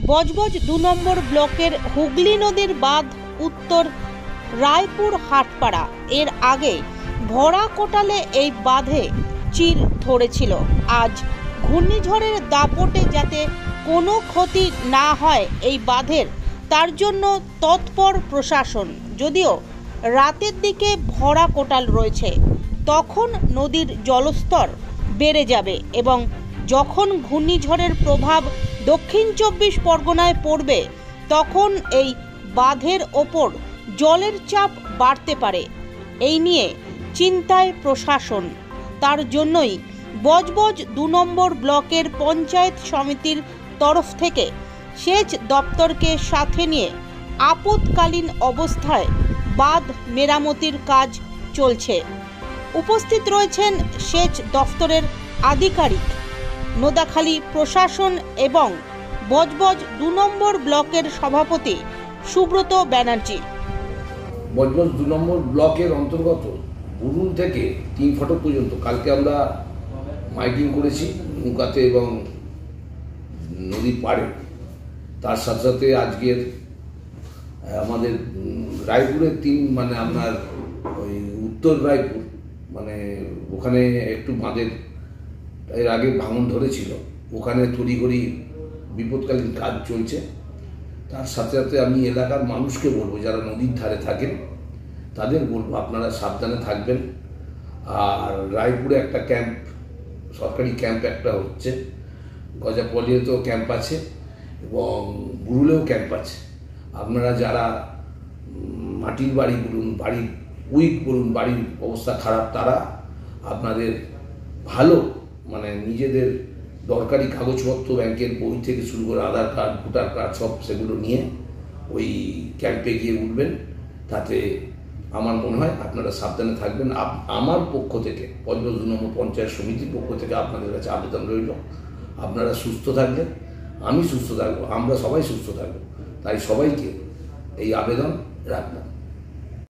বজবজ ২ নম্বর ব্লকের হুগলি নদীর বাঁধ উত্তর রায়পুর হাটপাড়া। এর আগে ভরা কোটালে এই বাঁধে চির ধরেছিল। আজ ঘূর্ণিঝড়ের দাপটে যাতে কোনো ক্ষতি না হয় এই বাঁধের, তার জন্য তৎপর প্রশাসন। যদিও রাতের দিকে ভরা কোটাল রয়েছে, তখন নদীর জলস্তর বেড়ে যাবে এবং যখন ঘূর্ণিঝড়ের প্রভাব দক্ষিণ ২৪ পরগনায় পড়বে, তখন এই বাঁধের ওপর জলের চাপ বাড়তে পারে। এই নিয়ে চিন্তায় প্রশাসন। তার জন্যই বজবজ ২ নম্বর ব্লকের পঞ্চায়েত সমিতির তরফ থেকে সেচ দপ্তরকে সাথে নিয়ে আপৎকালীন অবস্থায় বাঁধ মেরামতির কাজ চলছে। উপস্থিত রয়েছেন সেচ দপ্তরের আধিকারিক, নোদাখালী প্রশাসন এবং বজবজ ২ নম্বর ব্লকের সভাপতি সুব্রত ব্যানার্জি। বজবজ ২ নম্বর ব্লকের অন্তর্গত বুরুল থেকে ৩ ফটক পর্যন্ত কালকে আমরা মাইকিং করেছি নৌকাতে এবং নদীর পাড়ে। তার সাথে সাথে আজকের আমাদের রায়পুরের মানে আপনার ওই উত্তর রায়পুর, মানে ওখানে একটু বাঁধের এর আগে ভাঙন ধরেছিল, ওখানে তড়িঘড়ি বিপদকালীন কাজ চলছে। তার সাথে সাথে আমি এলাকার মানুষকে বলবো, যারা নদীর ধারে থাকেন তাদের বলবো আপনারা সাবধানে থাকবেন। আর রায়পুরে একটা ক্যাম্প, সরকারি ক্যাম্প একটা হচ্ছে, গজাপলিতেও ক্যাম্প আছে এবং বুরুলেও ক্যাম্প আছে। আপনারা যারা মাটির বাড়ি বলুন, বাড়ির উইক বলুন, বাড়ির অবস্থা খারাপ, তারা আপনাদের ভালো মানে নিজেদের দরকারি কাগজপত্র, ব্যাংকের বই থেকে শুরু করে আধার কার্ড, ভোটার কার্ড, সব সেগুলো নিয়ে ওই ক্যাম্পে গিয়ে উঠবেন। তাতে আমার মনে হয় আপনারা সাবধানে থাকবেন। আমার পক্ষ থেকে, বজবজ ২ নম্বর পঞ্চায়েত সমিতির পক্ষ থেকে আপনাদের কাছে আবেদন রইল, আপনারা সুস্থ থাকবেন, আমি সুস্থ থাকবো, আমরা সবাই সুস্থ থাকবো। তাই সবাইকে এই আবেদন রাখলাম।